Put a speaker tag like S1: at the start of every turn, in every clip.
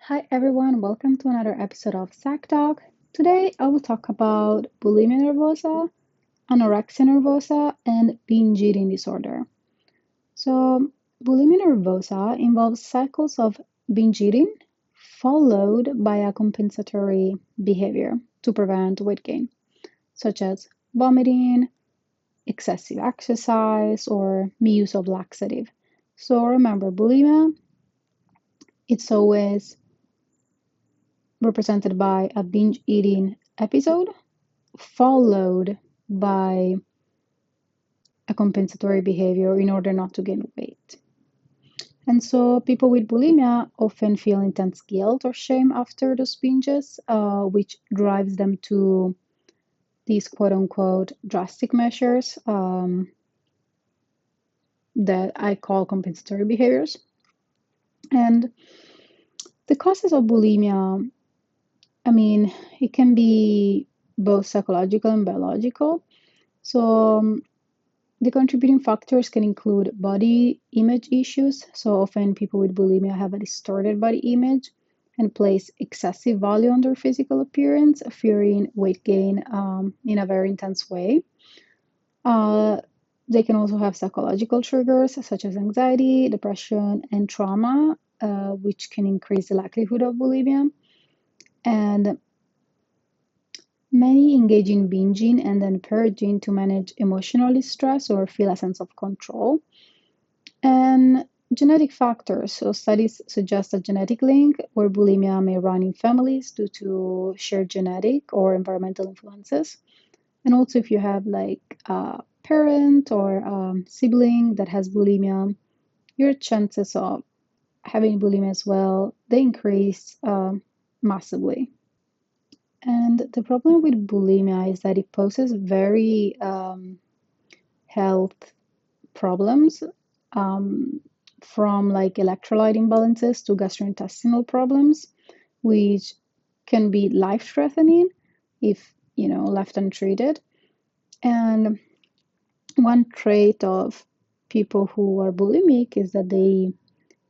S1: Hi everyone, welcome to another episode of Psych Talk. Today I will talk about bulimia nervosa, anorexia nervosa, and binge eating disorder. So, bulimia nervosa involves cycles of binge eating followed by a compensatory behavior to prevent weight gain, such as vomiting, excessive exercise, or misuse of laxative. So remember, bulimia, it's always represented by a binge eating episode followed by a compensatory behavior in order not to gain weight. And so people with bulimia often feel intense guilt or shame after those binges, which drives them to these quote unquote drastic measures that I call compensatory behaviors. And the causes of bulimia, it can be both psychological and biological. So the contributing factors can include body image issues. So often people with bulimia have a distorted body image and place excessive value on their physical appearance, fearing weight gain in a very intense way. Uh, they can also have psychological triggers such as anxiety, depression, and trauma, which can increase the likelihood of bulimia. And many engage in binging and then purging to manage emotional distress or feel a sense of control. And genetic factors. So studies suggest a genetic link where bulimia may run in families due to shared genetic or environmental influences. And also if you have like a parent or sibling that has bulimia, your chances of having bulimia as well, they increase massively. And the problem with bulimia is that it poses very health problems, um, from like electrolyte imbalances to gastrointestinal problems, which can be life-threatening if left untreated. And one trait of people who are bulimic is that they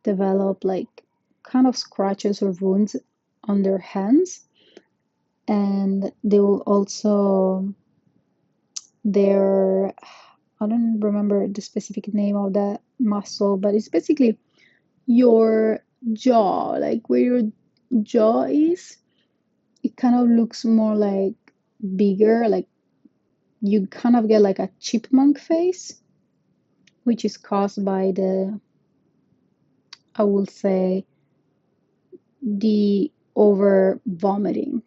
S1: develop like kind of scratches or wounds on their hands, and they will also their I don't remember the specific name of that muscle, but it's basically your jaw, like where your jaw is. It kind of looks more like bigger, like you kind of get like a chipmunk face, which is caused by I will say, the over vomiting.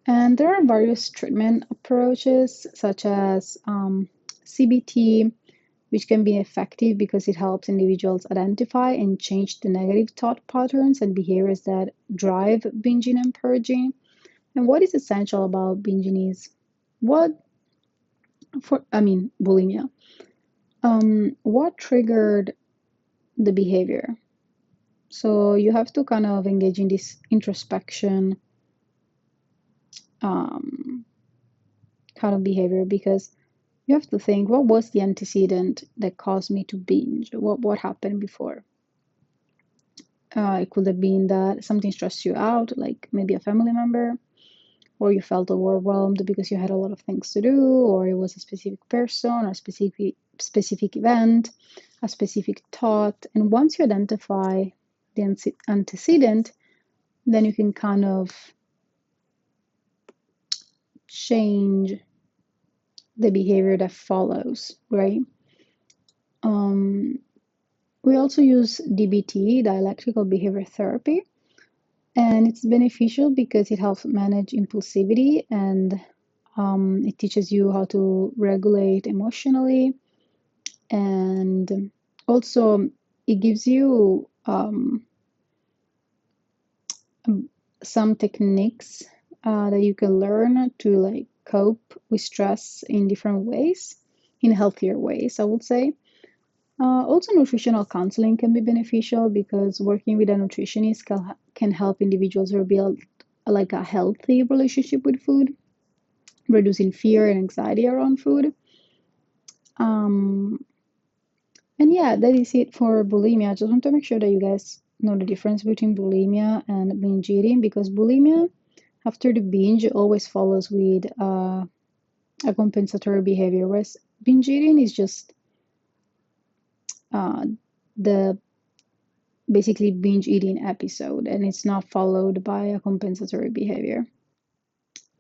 S1: And there are various treatment approaches, such as CBT, which can be effective because it helps individuals identify and change the negative thought patterns and behaviors that drive binging and purging. And what is essential about binging is what bulimia. What triggered the behavior? So you have to kind of engage in this introspection um, kind of behavior, because you have to think, what was the antecedent that caused me to binge? What happened before? It could have been that something stressed you out, like maybe a family member, or you felt overwhelmed because you had a lot of things to do, or it was a specific person, or a specific event, a specific thought. And once you identify the antecedent, then you can kind of change the behavior that follows, right? We also use DBT, dialectical behavior therapy, and it's beneficial because it helps manage impulsivity, and it teaches you how to regulate emotionally, and also it gives you some techniques that you can learn to like cope with stress in different ways, in healthier ways, I would say. Also, nutritional counseling can be beneficial because working with a nutritionist can help individuals rebuild like a healthy relationship with food, reducing fear and anxiety around food. Um, and yeah, that is it for bulimia. I just want to make sure that you guys know the difference between bulimia and binge eating, because bulimia, after the binge, always follows with a compensatory behavior, whereas binge eating is just uh, the basically binge eating episode, and it's not followed by a compensatory behavior.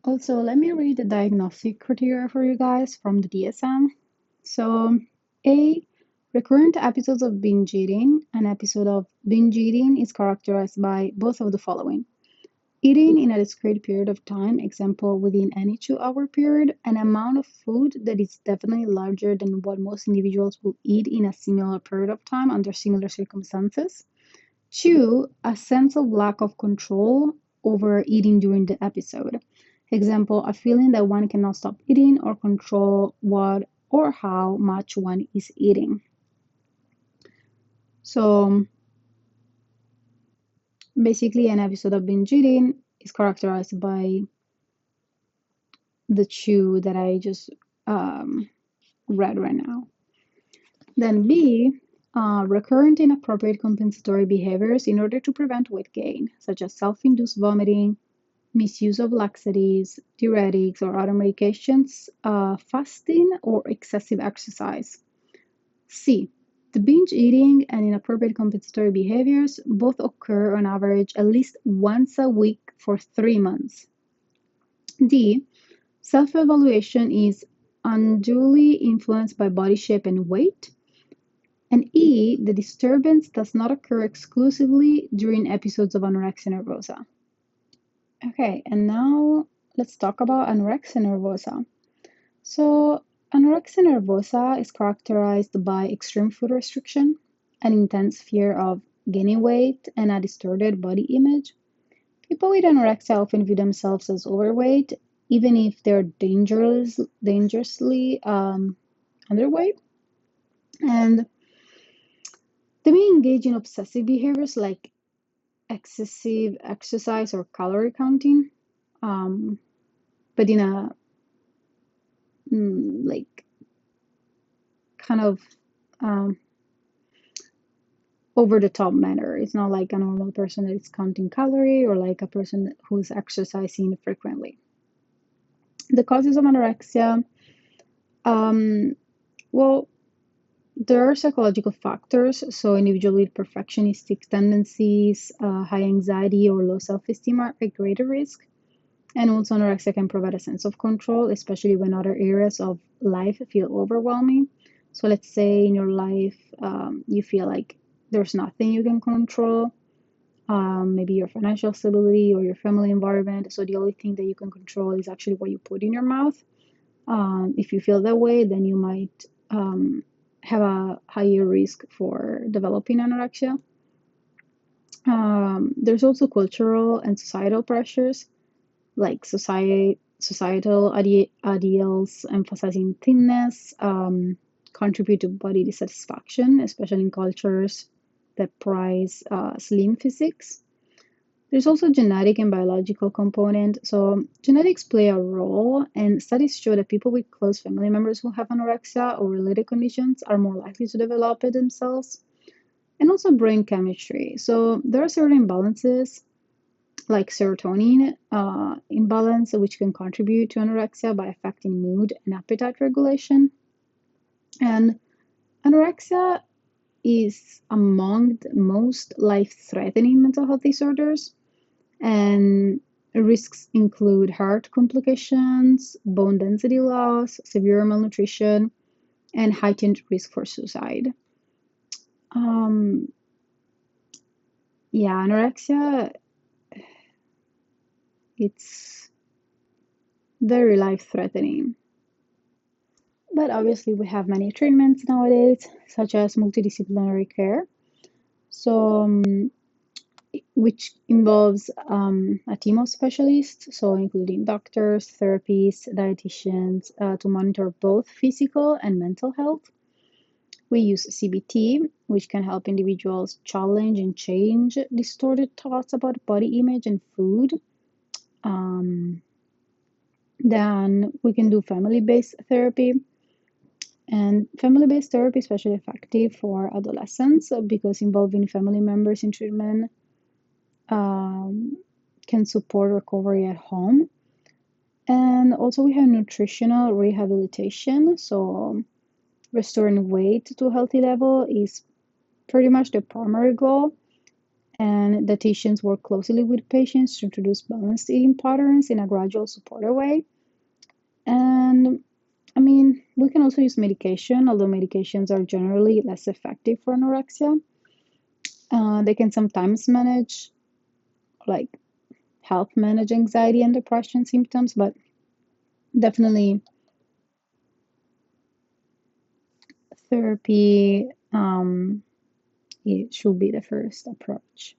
S1: Also, let me read the diagnostic criteria for you guys from the DSM. So, A, recurrent episodes of binge eating. An episode of binge eating is characterized by both of the following: eating in a discrete period of time, example within any 2-hour period, an amount of food that is definitely larger than what most individuals will eat in a similar period of time under similar circumstances. 2, a sense of lack of control over eating during the episode. Example, a feeling that one cannot stop eating or control what or how much one is eating. So basically, an episode of binge eating is characterized by the two that I just read right now. Then B, recurrent inappropriate compensatory behaviors in order to prevent weight gain, such as self-induced vomiting, misuse of laxatives, diuretics, or other medications, fasting, or excessive exercise. C, the binge eating and inappropriate compensatory behaviors both occur on average at least once a week for 3 months. D, self-evaluation is unduly influenced by body shape and weight. And E, the disturbance does not occur exclusively during episodes of anorexia nervosa. Okay, and now let's talk about anorexia nervosa. So, anorexia nervosa is characterized by extreme food restriction, an intense fear of gaining weight, and a distorted body image. People with anorexia often view themselves as overweight, even if they're dangerously underweight. And they may engage in obsessive behaviors like excessive exercise or calorie counting, um, but in a like kind of um, over the top manner. It's not like a normal person that is counting calorie or like a person who's exercising frequently. The causes of anorexia, um, well, there are psychological factors. So individuals with perfectionistic tendencies, high anxiety, or low self-esteem are at greater risk. And also, anorexia can provide a sense of control, especially when other areas of life feel overwhelming. So, let's say in your life, you feel like there's nothing you can control, maybe your financial stability or your family environment. So, the only thing that you can control is actually what you put in your mouth. If you feel that way, then you might have a higher risk for developing anorexia. There's also cultural and societal pressures like societal ideals emphasizing thinness contribute to body dissatisfaction, especially in cultures that prize slim physiques. There's also genetic and biological component. So genetics play a role, and studies show that people with close family members who have anorexia or related conditions are more likely to develop it themselves. And also brain chemistry. So there are certain imbalances like serotonin imbalance, which can contribute to anorexia by affecting mood and appetite regulation. And anorexia is among the most life-threatening mental health disorders, and risks include heart complications, bone density loss, severe malnutrition, and heightened risk for suicide. Um, yeah, anorexia, it's very life-threatening. But obviously, we have many treatments nowadays, such as multidisciplinary care. So, which involves a team of specialists, so including doctors, therapists, dietitians, to monitor both physical and mental health. We use CBT, which can help individuals challenge and change distorted thoughts about body image and food. Um, then we can do family-based therapy, And family-based therapy is especially effective for adolescents because involving family members in treatment um, can support recovery at home. And also we have nutritional rehabilitation. So restoring weight to a healthy level is pretty much the primary goal. And dietitians work closely with patients to introduce balanced eating patterns in a gradual, supportive way. And I mean, we can also use medication, although medications are generally less effective for anorexia. They can sometimes like, help manage anxiety and depression symptoms, but definitely therapy it should be the first approach.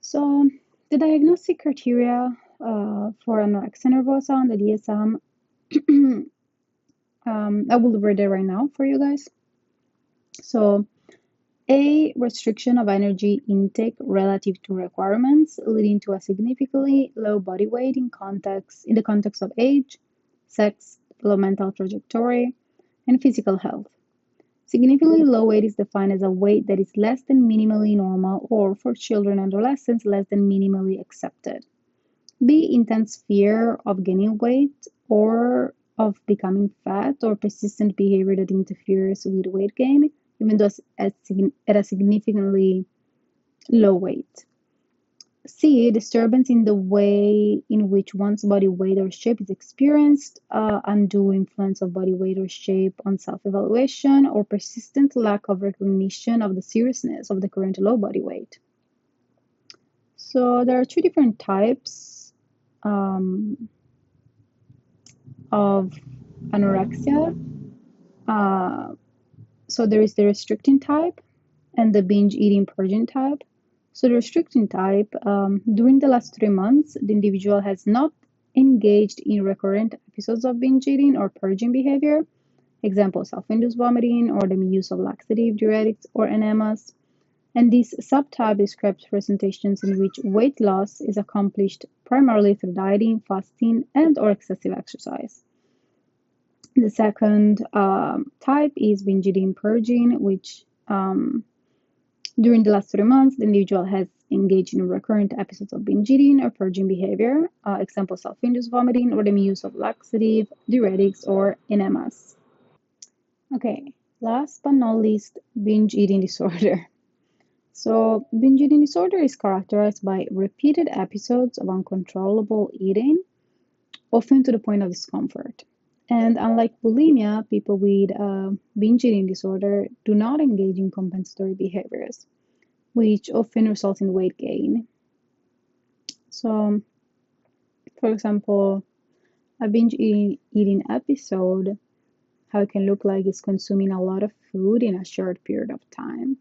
S1: So, the diagnostic criteria for anorexia nervosa on the DSM, I will read it right now for you guys. So, a restriction of energy intake relative to requirements, leading to a significantly low body weight in the context of age, sex, developmental trajectory, and physical health. Significantly low weight is defined as a weight that is less than minimally normal, or for children and adolescents, less than minimally accepted. B. Intense fear of gaining weight or of becoming fat, or persistent behavior that interferes with weight gain, even though at a significantly low weight. C. Disturbance in the way in which one's body weight or shape is experienced, undue influence of body weight or shape on self-evaluation, or persistent lack of recognition of the seriousness of the current low body weight. So there are two different types of anorexia. So there is the restricting type and the binge eating purging type. So the restricting type, during the last 3 months, the individual has not engaged in recurrent episodes of binge eating or purging behavior. Example, self-induced vomiting or the use of laxative, diuretics, or enemas. And this subtype describes presentations in which weight loss is accomplished primarily through dieting, fasting, and or excessive exercise. The second type is binge eating purging, which during the last 3 months, the individual has engaged in recurrent episodes of binge eating or purging behavior, example, self-induced vomiting or the use of laxative, diuretics, or enemas. Okay, last but not least, binge eating disorder. So, binge eating disorder is characterized by repeated episodes of uncontrollable eating, often to the point of discomfort. And unlike bulimia, people with binge eating disorder do not engage in compensatory behaviors, which often results in weight gain. So, for example, a binge eating episode, how it can look like is consuming a lot of food in a short period of time.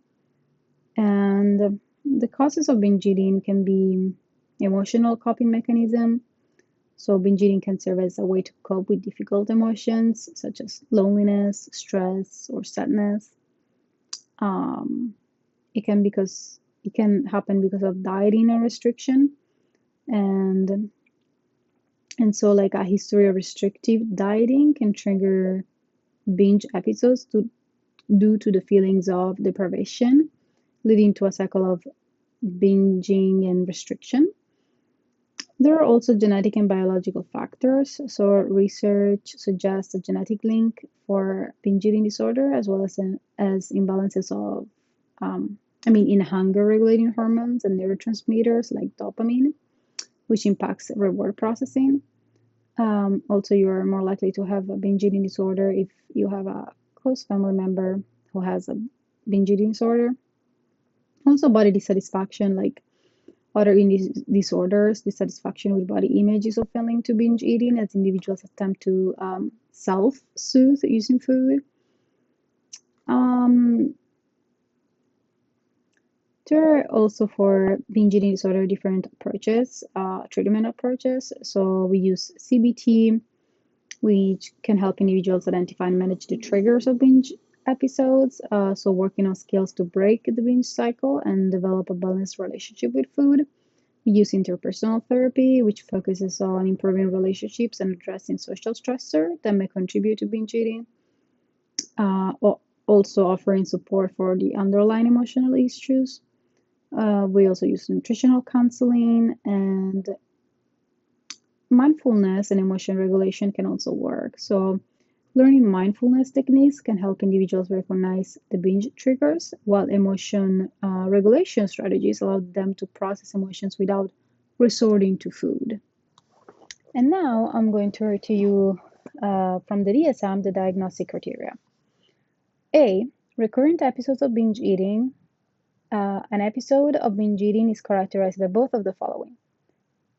S1: And the causes of binge eating can be emotional coping mechanism. So binge eating can serve as a way to cope with difficult emotions such as loneliness, stress, or sadness. Um, it can happen because of dieting or restriction, and so like a history of restrictive dieting can trigger binge episodes due to the feelings of deprivation, leading to a cycle of binging and restriction. There are also genetic and biological factors. So research suggests a genetic link for binge eating disorder, as well as imbalances of, in hunger regulating hormones and neurotransmitters like dopamine, which impacts reward processing. Also, you're more likely to have a binge eating disorder if you have a close family member who has a binge eating disorder. Also, body dissatisfaction, like other eating disorders, dissatisfaction with body image is often linked to binge eating as individuals attempt to self-soothe using food. There are also for binge eating disorder different approaches, treatment approaches. So we use CBT, which can help individuals identify and manage the triggers of binge episodes. So working on skills to break the binge cycle and develop a balanced relationship with food. We use interpersonal therapy, which focuses on improving relationships and addressing social stressors that may contribute to binge eating. also offering support for the underlying emotional issues. We also use nutritional counseling, and mindfulness and emotion regulation can also work. So, learning mindfulness techniques can help individuals recognize the binge triggers, while emotion regulation strategies allow them to process emotions without resorting to food. And now I'm going to read to you from the DSM the diagnostic criteria. A. Recurrent episodes of binge eating. An episode of binge eating is characterized by both of the following: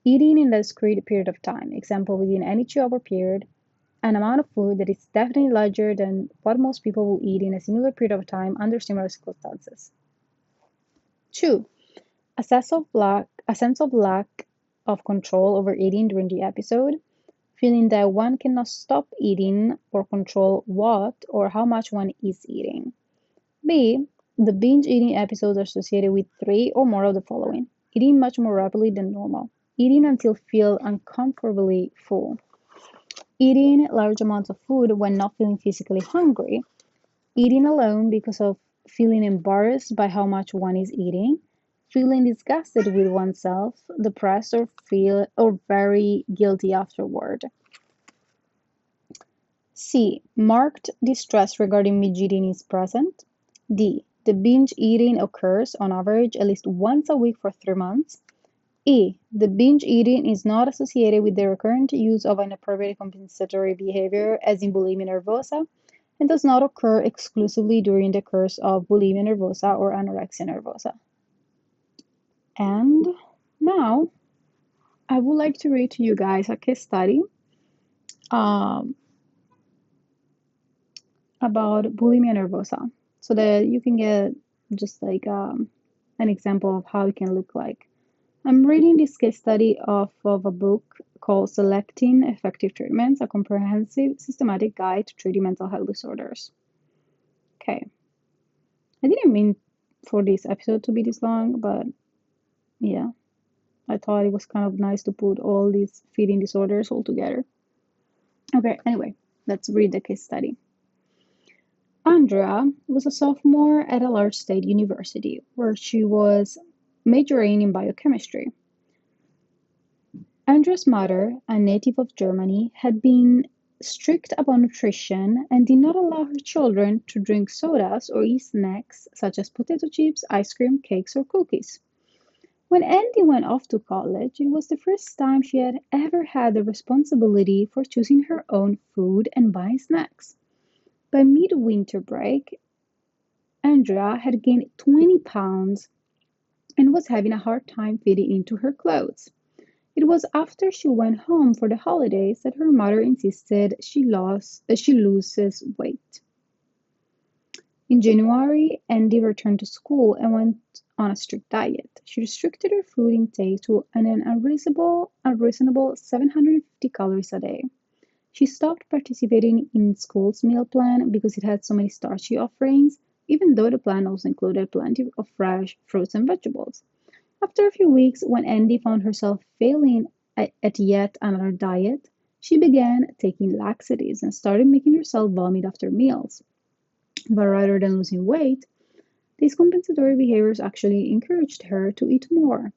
S1: eating in a discrete period of time, example within any 2-hour period, an amount of food that is definitely larger than what most people will eat in a similar period of time under similar circumstances. 2. A sense of lack of control over eating during the episode, feeling that one cannot stop eating or control what or how much one is eating. B. The binge eating episodes are associated with 3 or more of the following: eating much more rapidly than normal, eating until feel uncomfortably full, eating large amounts of food when not feeling physically hungry, eating alone because of feeling embarrassed by how much one is eating, feeling disgusted with oneself, depressed or very guilty afterward. C. Marked distress regarding binge eating is present. D. The binge eating occurs on average at least once a week for 3 months. E. The binge eating is not associated with the recurrent use of inappropriate compensatory behavior as in bulimia nervosa, and does not occur exclusively during the course of bulimia nervosa or anorexia nervosa. And now I would like to read to you guys a case study um, about bulimia nervosa so that you can get just like an example of how it can look like. I'm reading this case study off of a book called Selecting Effective Treatments, a comprehensive systematic guide to treating mental health disorders. Okay. I didn't mean for this episode to be this long, but yeah, I thought it was kind of nice to put all these feeding disorders all together. Okay, anyway, let's read the case study. Andrea was a sophomore at a large state university where she was majoring in biochemistry. Andrea's mother, a native of Germany, had been strict about nutrition and did not allow her children to drink sodas or eat snacks such as potato chips, ice cream, cakes, or cookies. When Andy went off to college, it was the first time she had ever had the responsibility for choosing her own food and buying snacks. By mid-winter break, Andrea had gained 20 pounds and was having a hard time fitting into her clothes. It was after she went home for the holidays that her mother insisted she loses weight. In January, Andy returned to school and went on a strict diet. She restricted her food intake to an unreasonable 750 calories a day. She stopped participating in school's meal plan because it had so many starchy offerings, even though the plan also included plenty of fresh fruits and vegetables. After a few weeks, when Andy found herself failing at yet another diet, she began taking laxatives and started making herself vomit after meals. But rather than losing weight, these compensatory behaviors actually encouraged her to eat more.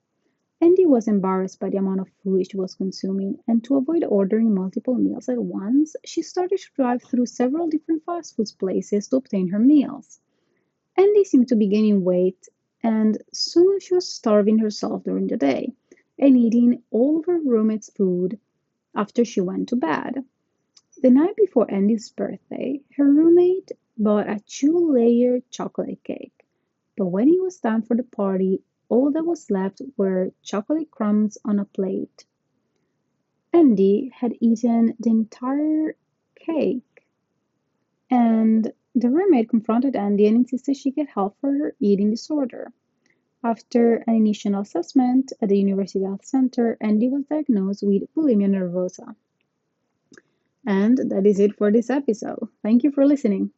S1: Andy was embarrassed by the amount of food she was consuming, and to avoid ordering multiple meals at once, she started to drive through several different fast food places to obtain her meals. Andy seemed to be gaining weight, and soon she was starving herself during the day and eating all of her roommate's food after she went to bed. The night before Andy's birthday, her roommate bought a 2-layer chocolate cake, but when it was time for the party, all that was left were chocolate crumbs on a plate. Andy had eaten the entire cake, and the roommate confronted Andy and insisted she get help for her eating disorder. After an initial assessment at the University Health Center, Andy was diagnosed with bulimia nervosa. And that is it for this episode. Thank you for listening.